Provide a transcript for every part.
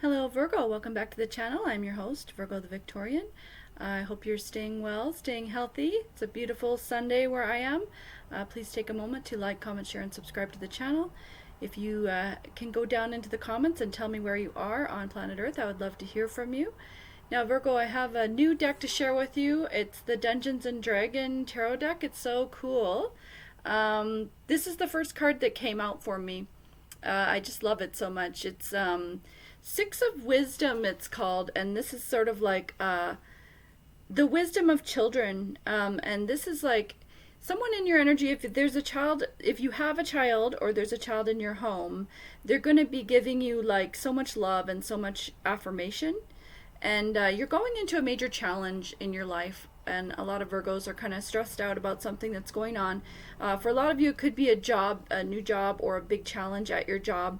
Hello Virgo, welcome back to the channel. I'm your host, Virgo the Victorian. I hope you're staying well, staying healthy. It's a beautiful Sunday where I am. Please take a moment to like, comment, share, and subscribe to the channel. If you can go down into the comments and tell me where you are on planet Earth, I would love to hear from you. Now Virgo, I have a new deck to share with you. It's the Dungeons and Dragon Tarot deck. It's so cool. This is the first card that came out for me. I just love it so much. It's Six of Wisdom, it's called, and this is sort of like the wisdom of children. And this is like someone in your energy. If there's a child, if you have a child or there's a child in your home, they're going to be giving you like so much love and so much affirmation. And you're going into a major challenge in your life. And a lot of Virgos are kind of stressed out about something that's going on. For a lot of you, it could be a job, a new job, or a big challenge at your job.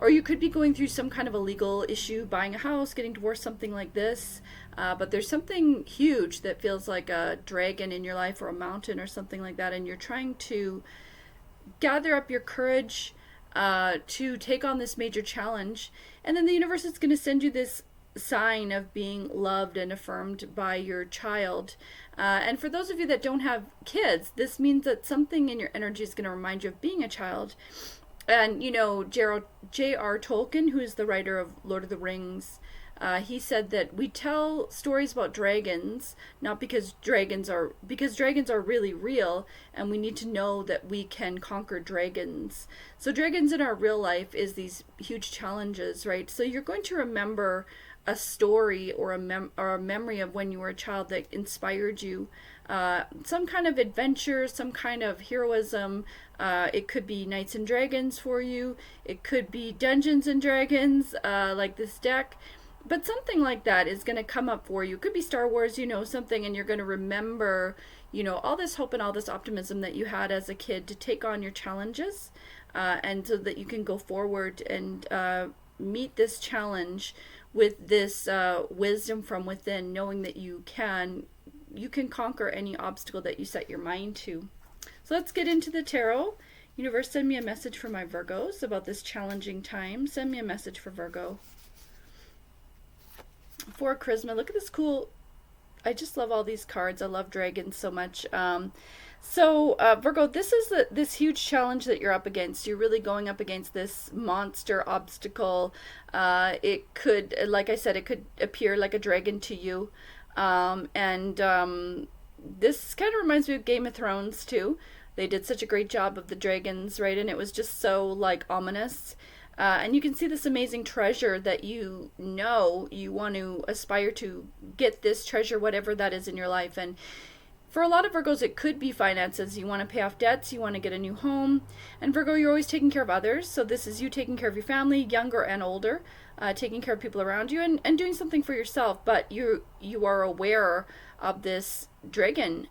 Or you could be going through some kind of a legal issue, buying a house, getting divorced, something like this. But there's something huge that feels like a dragon in your life or a mountain or something like that. And you're trying to gather up your courage to take on this major challenge. And then the universe is going to send you this sign of being loved and affirmed by your child. And for those of you that don't have kids, this means that something in your energy is going to remind you of being a child. And you know, J.R. Tolkien, who is the writer of Lord of the Rings, he said that we tell stories about dragons not because dragons are really real, and we need to know that we can conquer dragons. So dragons in our real life is these huge challenges, right? So you're going to remember a story or a memory of when you were a child that inspired you, some kind of adventure, some kind of heroism. It could be Knights and Dragons for you. It could be Dungeons and Dragons, like this deck. But something like that is going to come up for you. It could be Star Wars, you know, something, and you're going to remember, you know, all this hope and all this optimism that you had as a kid to take on your challenges, and so that you can go forward and meet this challenge with this wisdom from within, knowing that you can conquer any obstacle that you set your mind to. So let's get into the tarot. Universe, send me a message for my Virgos about this challenging time. Send me a message for Virgo. For Charisma, look at this cool, I just love all these cards. I love dragons so much. Virgo, this is this huge challenge that you're up against. You're really going up against this monster obstacle. It could, like I said, it could appear like a dragon to you. This kind of reminds me of Game of Thrones too. They did such a great job of the dragons, right? And it was just so like ominous. And you can see this amazing treasure that you know you want to aspire to get this treasure, whatever that is in your life. And for a lot of Virgos, it could be finances. You want to pay off debts, you want to get a new home. And Virgo, you're always taking care of others. So this is you taking care of your family, younger and older, taking care of people around you, and doing something for yourself. But you are aware of this dragon.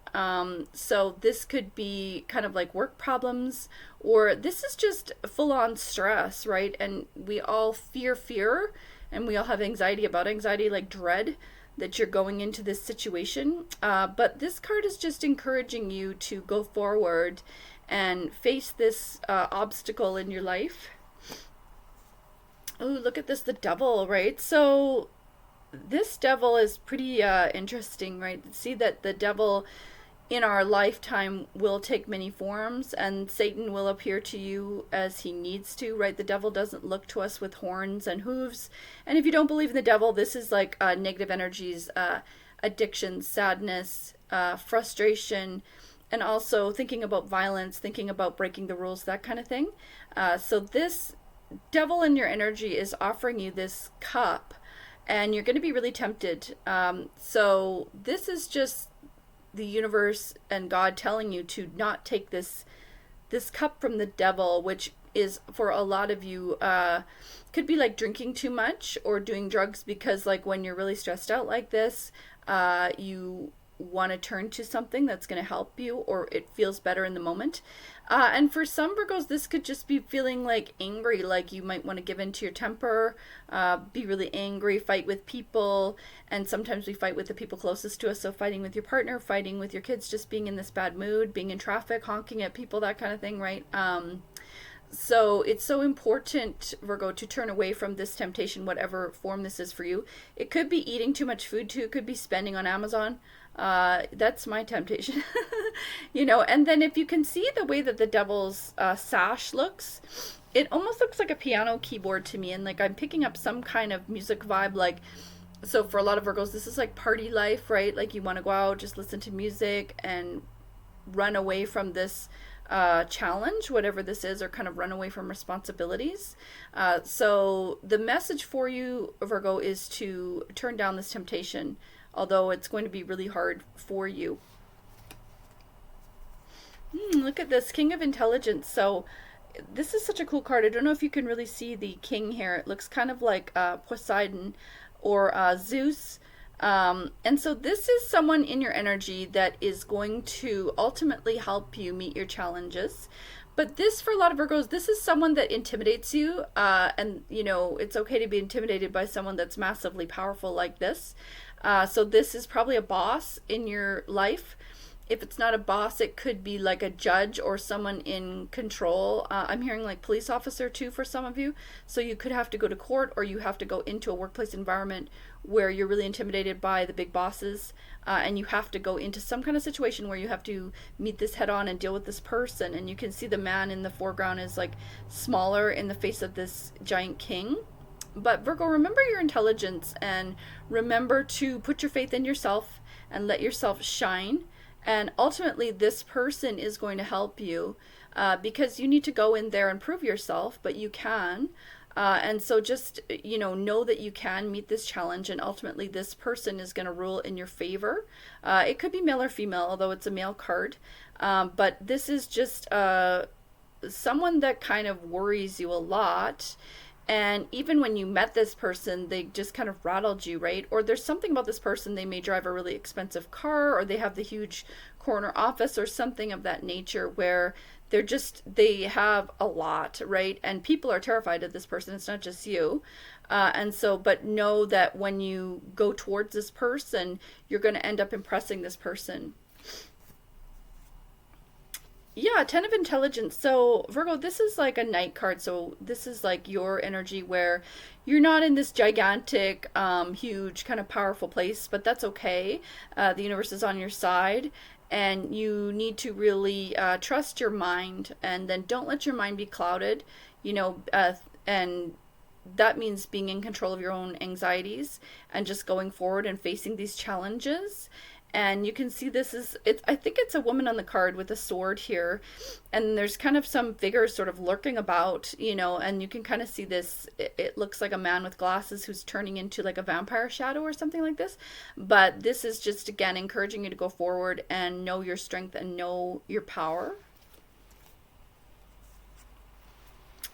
So this could be kind of like work problems, or this is just full on stress, right? And we all fear, and we all have anxiety about anxiety, like dread that you're going into this situation. But this card is just encouraging you to go forward and face this obstacle in your life. Oh, look at this, the devil, right? So this devil is pretty interesting, right? See that the devil in our lifetime will take many forms, and Satan will appear to you as he needs to, right? The devil doesn't look to us with horns and hooves. And if you don't believe in the devil, this is like negative energies, addiction, sadness, frustration, and also thinking about violence, thinking about breaking the rules, that kind of thing. So this devil in your energy is offering you this cup, and you're going to be really tempted. So this is just the universe and God telling you to not take this cup from the devil, which is for a lot of you could be like drinking too much or doing drugs, because like when you're really stressed out like this, you want to turn to something that's going to help you, or it feels better in the moment. And for some Virgos, this could just be feeling like angry, like you might want to give in to your temper, be really angry, fight with people. And sometimes we fight with the people closest to us. So fighting with your partner, fighting with your kids, just being in this bad mood, being in traffic, honking at people, that kind of thing, right? So it's so important, Virgo, to turn away from this temptation, whatever form this is for you. It could be eating too much food too. It could be spending on Amazon. That's my temptation. And then if you can see the way that the devil's sash looks, it almost looks like a piano keyboard to me. And like I'm picking up some kind of music vibe. Like, so for a lot of Virgos, this is like party life, right? Like you want to go out, just listen to music and run away from this challenge, whatever this is, or kind of run away from responsibilities. So the message for you, Virgo, is to turn down this temptation, although it's going to be really hard for you. Look at this, King of Intelligence. So this is such a cool card. I don't know if you can really see the king here. It looks kind of like Poseidon or Zeus. And so this is someone in your energy that is going to ultimately help you meet your challenges. But this, for a lot of Virgos, this is someone that intimidates you. And, it's okay to be intimidated by someone that's massively powerful like this. So this is probably a boss in your life. If it's not a boss, it could be like a judge or someone in control. I'm hearing like police officer too for some of you. So you could have to go to court, or you have to go into a workplace environment where you're really intimidated by the big bosses, and you have to go into some kind of situation where you have to meet this head on and deal with this person. And you can see the man in the foreground is like smaller in the face of this giant king. But Virgo, remember your intelligence and remember to put your faith in yourself and let yourself shine. And ultimately, this person is going to help you because you need to go in there and prove yourself, but you can. And so just, know that you can meet this challenge, and ultimately this person is going to rule in your favor. It could be male or female, although it's a male card. But this is just someone that kind of worries you a lot. And even when you met this person, they just kind of rattled you, right? Or there's something about this person, they may drive a really expensive car, or they have the huge corner office or something of that nature where they have a lot, right? And people are terrified of this person. It's not just you. But know that when you go towards this person, you're going to end up impressing this person. Yeah, 10 of Intelligence. So, Virgo, this is like a knight card. So, this is like your energy where you're not in this gigantic, huge, kind of powerful place, but that's okay. The universe is on your side, and you need to really trust your mind, and then don't let your mind be clouded, and that means being in control of your own anxieties and just going forward and facing these challenges. And you can see I think it's a woman on the card with a sword here, and there's kind of some figures sort of lurking about, and you can kind of see this, it looks like a man with glasses who's turning into like a vampire shadow or something like this. But this is just, again, encouraging you to go forward and know your strength and know your power.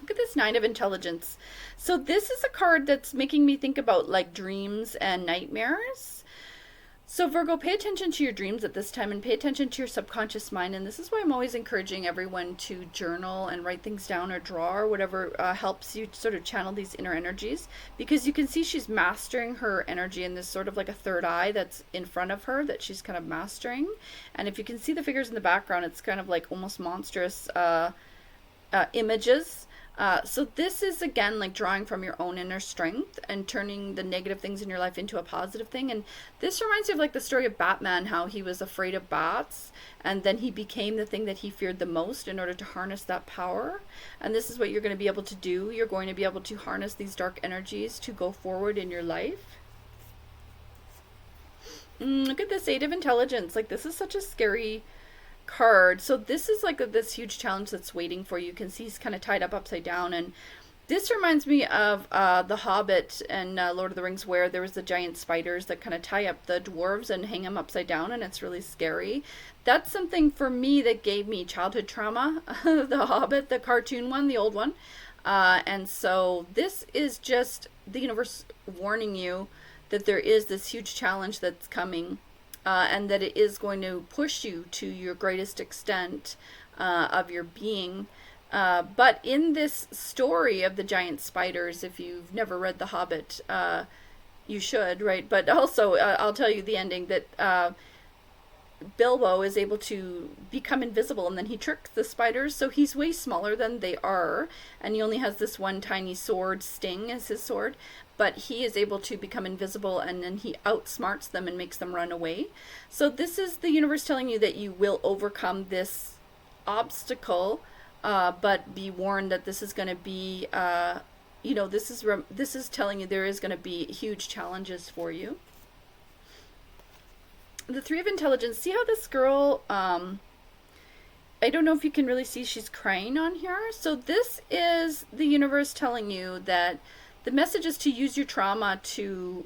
Look at this Nine of Intelligence. So this is a card that's making me think about like dreams and nightmares. So Virgo, pay attention to your dreams at this time and pay attention to your subconscious mind. And this is why I'm always encouraging everyone to journal and write things down or draw or whatever helps you sort of channel these inner energies. Because you can see she's mastering her energy in this sort of like a third eye that's in front of her that she's kind of mastering. And if you can see the figures in the background, it's kind of like almost monstrous images. So this is, again, like drawing from your own inner strength and turning the negative things in your life into a positive thing. And this reminds me of like the story of Batman, how he was afraid of bats and then he became the thing that he feared the most in order to harness that power. And this is what you're going to be able to do. You're going to be able to harness these dark energies to go forward in your life. Look at this Eight of Intelligence. Like, this is such a scary card. So this is like this huge challenge that's waiting for you. You can see he's kind of tied up upside down, and this reminds me of The Hobbit and Lord of the Rings, where there was the giant spiders that kind of tie up the dwarves and hang them upside down, and it's really scary. That's something for me that gave me childhood trauma. The Hobbit, the cartoon one, the old one. And so this is just the universe warning you that there is this huge challenge that's coming. And that it is going to push you to your greatest extent of your being. But in this story of the giant spiders, if you've never read The Hobbit, you should, right? But also, I'll tell you the ending, that Bilbo is able to become invisible, and then he tricks the spiders, so he's way smaller than they are, and he only has this one tiny sword, Sting as his sword, but he is able to become invisible, and then he outsmarts them and makes them run away. So this is the universe telling you that you will overcome this obstacle, but be warned that this is going to be, this is telling you there is going to be huge challenges for you. The Three of Intelligence. See how this girl, I don't know if you can really see, she's crying on here. So this is the universe telling you that the message is to use your trauma to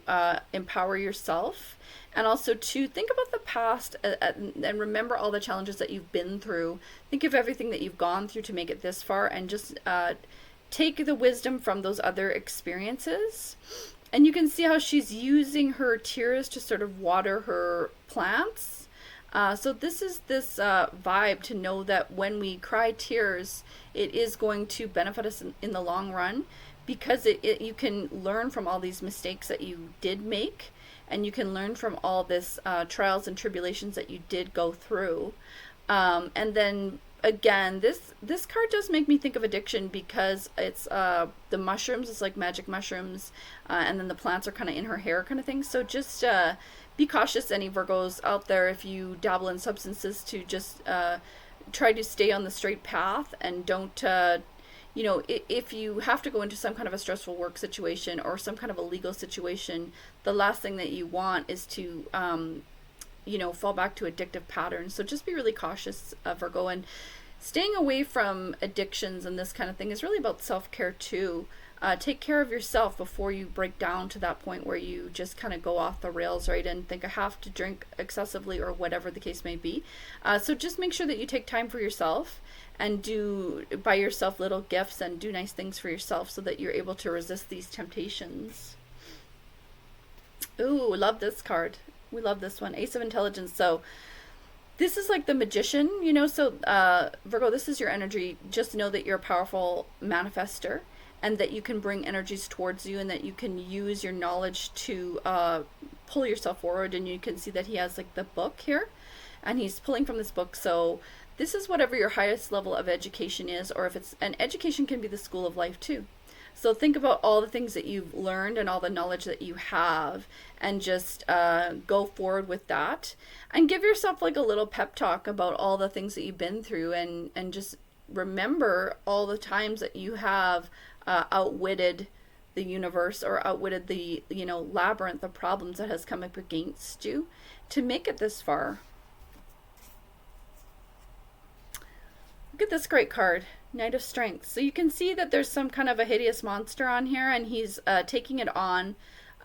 empower yourself, and also to think about the past and remember all the challenges that you've been through. Think of everything that you've gone through to make it this far, and just take the wisdom from those other experiences. And you can see how she's using her tears to sort of water her plants. So this is this vibe to know that when we cry tears, it is going to benefit us in the long run, because you can learn from all these mistakes that you did make, and you can learn from all this trials and tribulations that you did go through. And then again, this card does make me think of addiction, because it's the mushrooms, it's like magic mushrooms, and then the plants are kind of in her hair kind of thing. So just be cautious, any Virgos out there, if you dabble in substances, to just try to stay on the straight path, and don't if you have to go into some kind of a stressful work situation or some kind of a legal situation, the last thing that you want is to fall back to addictive patterns. So just be really cautious, Virgo. And staying away from addictions and this kind of thing is really about self-care too. Take care of yourself before you break down to that point where you just kind of go off the rails, right, and think I have to drink excessively, or whatever the case may be. So just make sure that you take time for yourself, and buy yourself little gifts and do nice things for yourself, so that you're able to resist these temptations. Ooh, love this card. We love this one, Ace of Intelligence. So this is like the Magician, so Virgo, this is your energy. Just know that you're a powerful manifester, and that you can bring energies towards you, and that you can use your knowledge to pull yourself forward. And you can see that he has like the book here, and he's pulling from this book. So this is whatever your highest level of education is, or if it's an education, can be the school of life too. So think about all the things that you've learned and all the knowledge that you have, and just go forward with that, and give yourself like a little pep talk about all the things that you've been through, and just remember all the times that you have outwitted the universe, or outwitted the labyrinth of problems that has come up against you to make it this far. Look at this great card, Knight of Strength. So you can see that there's some kind of a hideous monster on here, and he's taking it on,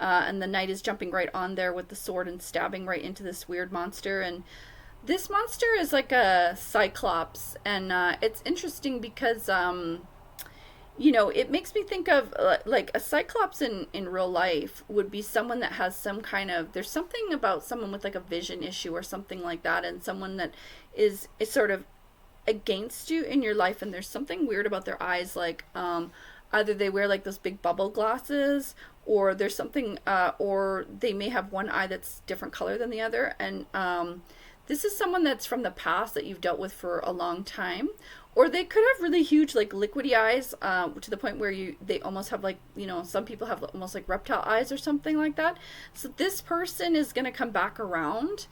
and the knight is jumping right on there with the sword and stabbing right into this weird monster. And this monster is like a cyclops, and it's interesting because it makes me think of like a cyclops in real life would be someone that has some kind of, there's something about someone with like a vision issue or something like that, and someone that is sort of against you in your life, and there's something weird about their eyes, like either they wear like those big bubble glasses, or there's something or they may have one eye that's different color than the other. And this is someone that's from the past that you've dealt with for a long time, or they could have really huge like liquidy eyes, to the point where they almost have like, some people have almost like reptile eyes or something like that. So this person is going to come back around,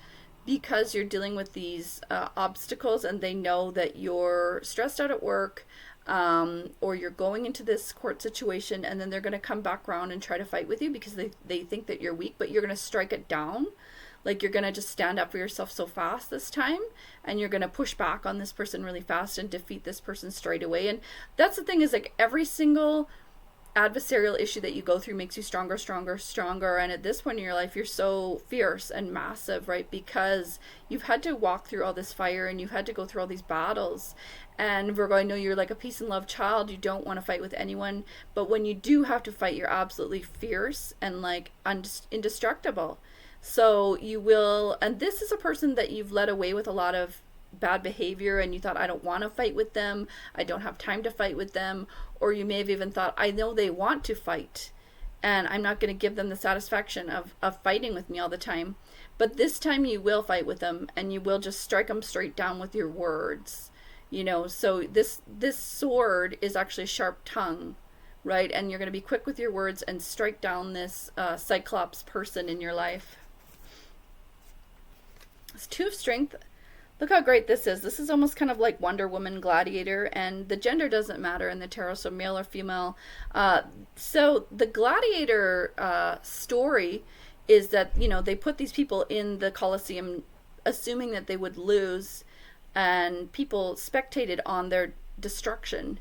because you're dealing with these obstacles, and they know that you're stressed out at work, or you're going into this court situation, and then they're going to come back around and try to fight with you, because they think that you're weak, but you're going to strike it down. Like, you're going to just stand up for yourself so fast this time, and you're going to push back on this person really fast and defeat this person straight away. And that's the thing, is like every single adversarial issue that you go through makes you stronger, stronger, stronger. And at this point in your life, you're so fierce and massive, right? Because you've had to walk through all this fire, and you've had to go through all these battles. And Virgo, I know you're like a peace and love child. You don't want to fight with anyone, but when you do have to fight, you're absolutely fierce and like indestructible. So you will, and this is a person that you've led away with a lot of bad behavior, and you thought, I don't want to fight with them, I don't have time to fight with them. Or you may have even thought, I know they want to fight, and I'm not going to give them the satisfaction of fighting with me all the time. But this time you will fight with them, and you will just strike them straight down with your words. So this sword is actually a sharp tongue, right? And you're going to be quick with your words and strike down this Cyclops person in your life. It's Two of Strength. Look how great this is. This is almost kind of like Wonder Woman, Gladiator, and the gender doesn't matter in the tarot, so male or female. So the Gladiator story is that, they put these people in the Colosseum assuming that they would lose, and people spectated on their destruction.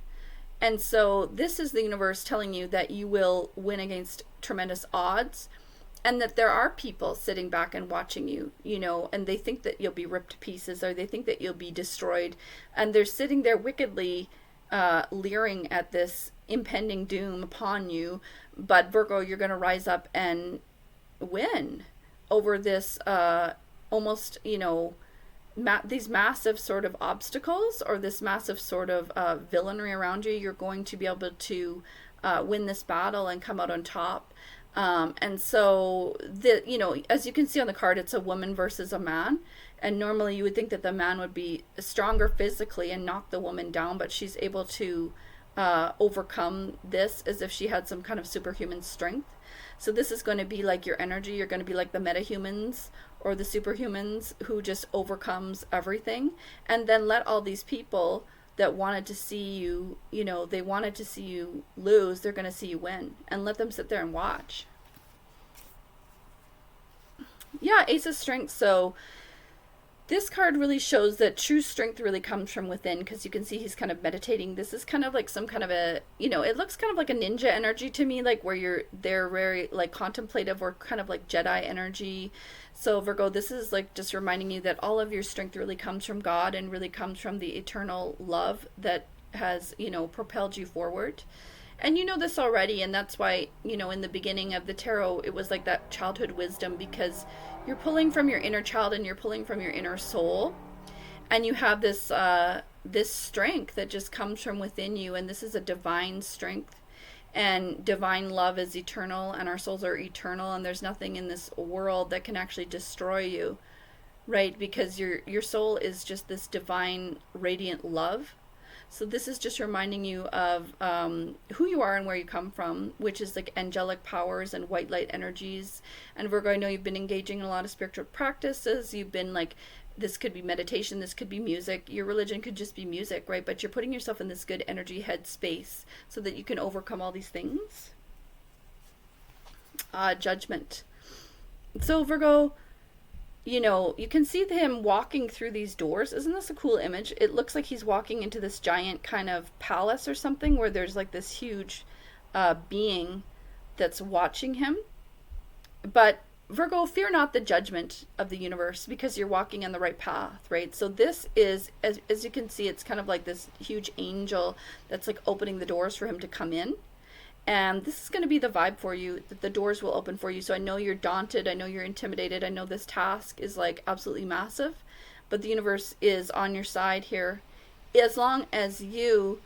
And so this is the universe telling you that you will win against tremendous odds, and that there are people sitting back and watching you, and they think that you'll be ripped to pieces, or they think that you'll be destroyed, and they're sitting there wickedly leering at this impending doom upon you. But Virgo, you're going to rise up and win over this almost, these massive sort of obstacles, or this massive sort of villainy around you. You're going to be able to win this battle and come out on top. And so as you can see on the card, it's a woman versus a man. And normally you would think that the man would be stronger physically and knock the woman down, but she's able to overcome this as if she had some kind of superhuman strength. So this is going to be like your energy. You're going to be like the metahumans or the superhumans who just overcomes everything. And then let all these people that wanted to see you, they wanted to see you lose, they're going to see you win, and let them sit there and watch. Yeah, Ace of Strength. So this card really shows that true strength really comes from within, because you can see he's kind of meditating. This is kind of like some kind of a, it looks kind of like a ninja energy to me, like where they're very like contemplative, or kind of like Jedi energy. So Virgo, this is like just reminding you that all of your strength really comes from God, and really comes from the eternal love that has, propelled you forward. And you know this already, and that's why, in the beginning of the tarot, it was like that childhood wisdom, because you're pulling from your inner child, and you're pulling from your inner soul, and you have this this strength that just comes from within you, and this is a divine strength, and divine love is eternal, and our souls are eternal, and there's nothing in this world that can actually destroy you, right? Because your soul is just this divine radiant love. So this is just reminding you of who you are and where you come from, which is like angelic powers and white light energies. And Virgo, I know you've been engaging in a lot of spiritual practices. You've been like, this could be meditation, this could be music. Your religion could just be music, right? But you're putting yourself in this good energy head space so that you can overcome all these things. Judgment. So Virgo, you can see him walking through these doors. Isn't this a cool image? It looks like he's walking into this giant kind of palace or something, where there's like this huge being that's watching him. But Virgo, fear not the judgment of the universe, because you're walking on the right path, right? So this is, as you can see, it's kind of like this huge angel that's like opening the doors for him to come in. And this is going to be the vibe for you, that the doors will open for you. So I know you're daunted. I know you're intimidated. I know this task is like absolutely massive, but the universe is on your side here. As long as you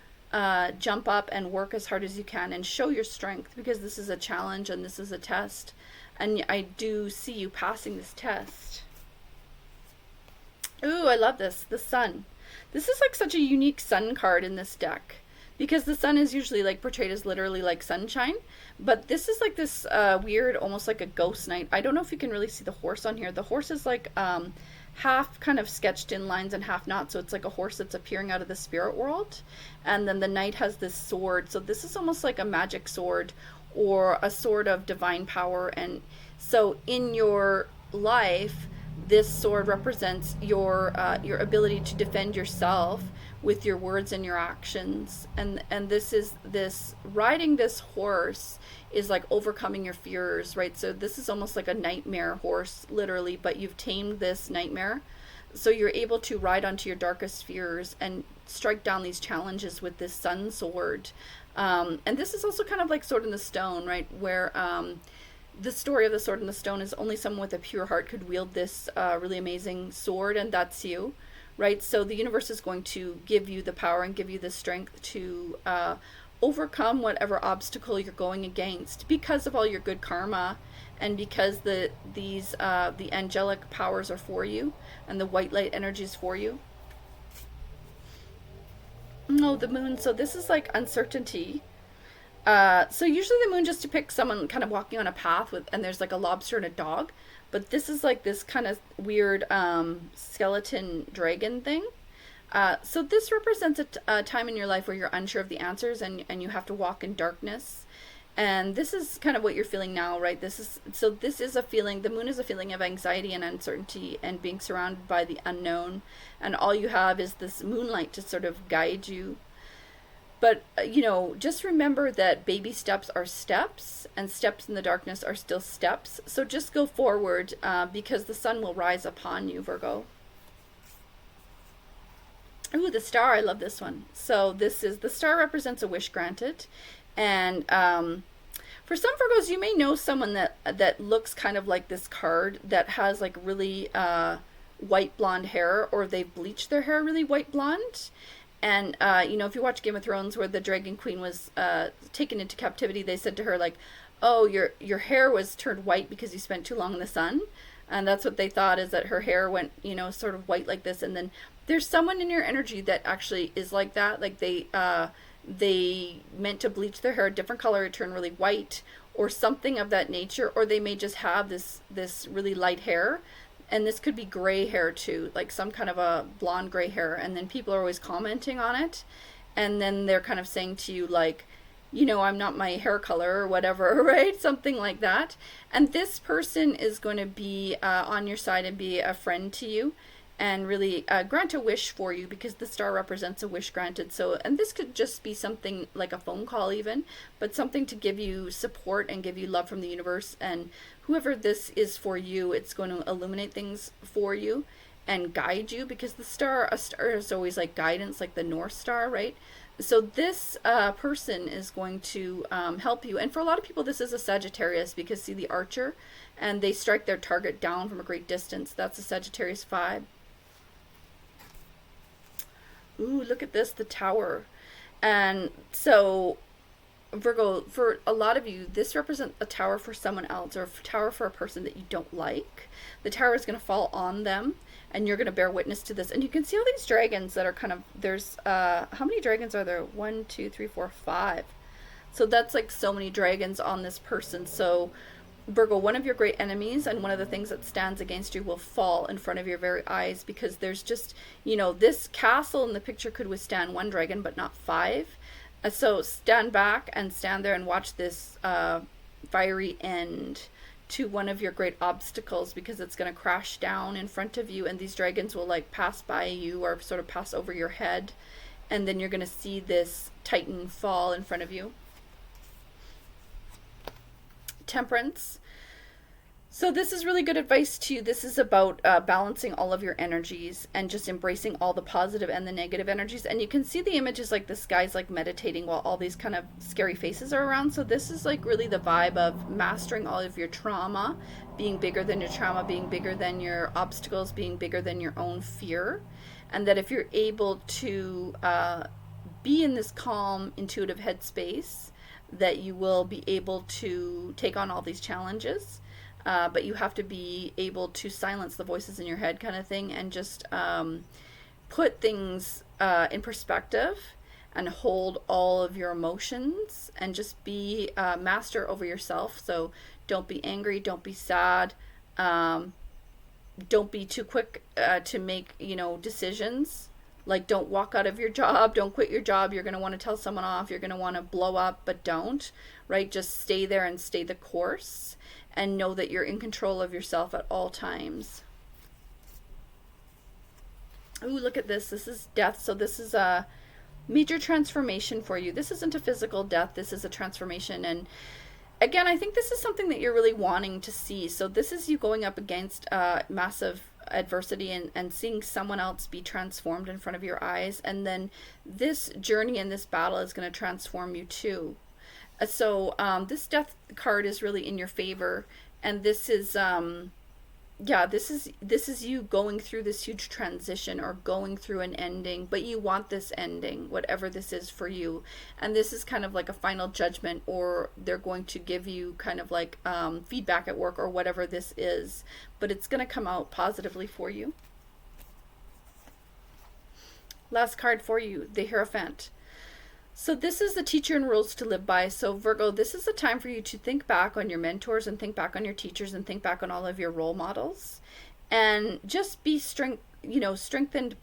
jump up and work as hard as you can and show your strength, because this is a challenge and this is a test. And I do see you passing this test. Ooh, I love this. The Sun. This is like such a unique Sun card in this deck, because the sun is usually like portrayed as literally like sunshine, but this is like this weird, almost like a ghost knight. I don't know if you can really see the horse on here. The horse is like half kind of sketched in lines and half not, so it's like a horse that's appearing out of the spirit world. And then the knight has this sword, so this is almost like a magic sword, or a sword of divine power. And so in your life, this sword represents your ability to defend yourself with your words and your actions. And this riding this horse is like overcoming your fears, right? So this is almost like a nightmare horse, literally, but you've tamed this nightmare. So you're able to ride onto your darkest fears and strike down these challenges with this sun sword. And this is also kind of like Sword in the Stone, right? Where the story of the Sword in the Stone is only someone with a pure heart could wield this really amazing sword, and that's you. Right? So the universe is going to give you the power and give you the strength to overcome whatever obstacle you're going against because of all your good karma, and because the angelic powers are for you, and the white light energy is for you. No, the moon. So this is like uncertainty. So usually the moon just depicts someone kind of walking on a path with, and there's like a lobster and a dog. But this is like this kind of weird skeleton dragon thing. So this represents a time in your life where you're unsure of the answers, and you have to walk in darkness. And this is kind of what you're feeling now, right? This is a feeling, the moon is a feeling of anxiety and uncertainty and being surrounded by the unknown. And all you have is this moonlight to sort of guide you. But, just remember that baby steps are steps, and steps in the darkness are still steps. So just go forward, because the sun will rise upon you, Virgo. Ooh, the star. I love this one. So the star represents a wish granted. And for some Virgos, you may know someone that looks kind of like this card, that has like really white blonde hair, or they've bleached their hair really white blonde. And, if you watch Game of Thrones, where the Dragon Queen was taken into captivity, they said to her, like, oh, your hair was turned white because you spent too long in the sun. And that's what they thought, is that her hair went, sort of white like this. And then there's someone in your energy that actually is like that. Like they meant to bleach their hair a different color, it turned really white, or something of that nature. Or they may just have this really light hair. And this could be gray hair too, like some kind of a blonde gray hair. And then people are always commenting on it. And then they're kind of saying to you, like, I'm not my hair color or whatever, right? Something like that. And this person is going to be on your side and be a friend to you, and really grant a wish for you, because the star represents a wish granted. So, and this could just be something like a phone call even, but something to give you support and give you love from the universe. And whoever this is for you, it's going to illuminate things for you and guide you, because a star is always like guidance, like the North Star, right? So this person is going to help you. And for a lot of people, this is a Sagittarius, because see the archer, and they strike their target down from a great distance. That's a Sagittarius vibe. Ooh, look at this, the Tower. And so Virgo, for a lot of you, this represents a tower for someone else, or a tower for a person that you don't like. The tower is going to fall on them, and you're going to bear witness to this. And you can see all these dragons that are kind of, there's, how many dragons are there? 1, 2, 3, 4, 5. So that's like so many dragons on this person. So Virgo, one of your great enemies, and one of the things that stands against you, will fall in front of your very eyes, because there's just, this castle in the picture could withstand 1 dragon, but not 5. So stand back and stand there and watch this fiery end to one of your great obstacles, because it's going to crash down in front of you, and these dragons will like pass by you, or sort of pass over your head, and then you're going to see this titan fall in front of you. Temperance. So this is really good advice to you. This is about balancing all of your energies and just embracing all the positive and the negative energies. And you can see the images, like this guy's like meditating while all these kind of scary faces are around. So this is like really the vibe of mastering all of your trauma, being bigger than your trauma, being bigger than your obstacles, being bigger than your own fear. And that if you're able to be in this calm, intuitive headspace, that you will be able to take on all these challenges. But you have to be able to silence the voices in your head, kind of thing, and just put things in perspective, and hold all of your emotions, and just be master over yourself. So don't be angry, don't be sad, don't be too quick to make decisions. Like, don't walk out of your job, don't quit your job. You're going to want to tell someone off, you're going to want to blow up, but don't, right? Just stay there and stay the course, and know that you're in control of yourself at all times. Ooh, look at this. This is death. So this is a major transformation for you. This isn't a physical death. This is a transformation. And again, I think this is something that you're really wanting to see. So this is you going up against massive adversity, and seeing someone else be transformed in front of your eyes. And then this journey and this battle is going to transform you too. So this death card is really in your favor, and this is yeah, this is you going through this huge transition or going through an ending, but you want this ending, whatever this is for you. And this is kind of like a final judgment, or they're going to give you kind of like feedback at work or whatever this is, but it's going to come out positively for you. Last card for you, the Hierophant. So this is the teacher and rules to live by. So Virgo, this is a time for you to think back on your mentors and think back on your teachers and think back on all of your role models, and just be strengthened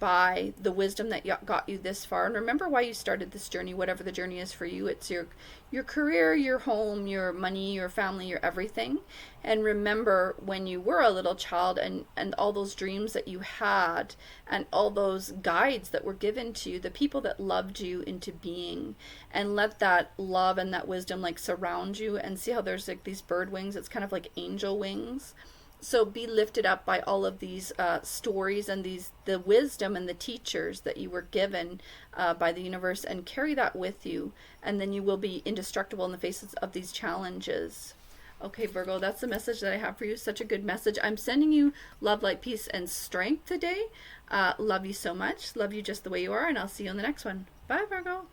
by the wisdom that got you this far. And remember why you started this journey, whatever the journey is for you. It's your career, your home, your money, your family, your everything. And remember when you were a little child, and all those dreams that you had, and all those guides that were given to you, the people that loved you into being. And let that love and that wisdom like surround you, and see how there's like these bird wings. It's kind of like angel wings. So be lifted up by all of these stories and the wisdom and the teachers that you were given by the universe, and carry that with you, and then you will be indestructible in the faces of these challenges. Okay, Virgo, that's the message that I have for you. Such a good message. I'm sending you love, light, peace, and strength today. Love you so much. Love you just the way you are, and I'll see you on the next one. Bye, Virgo.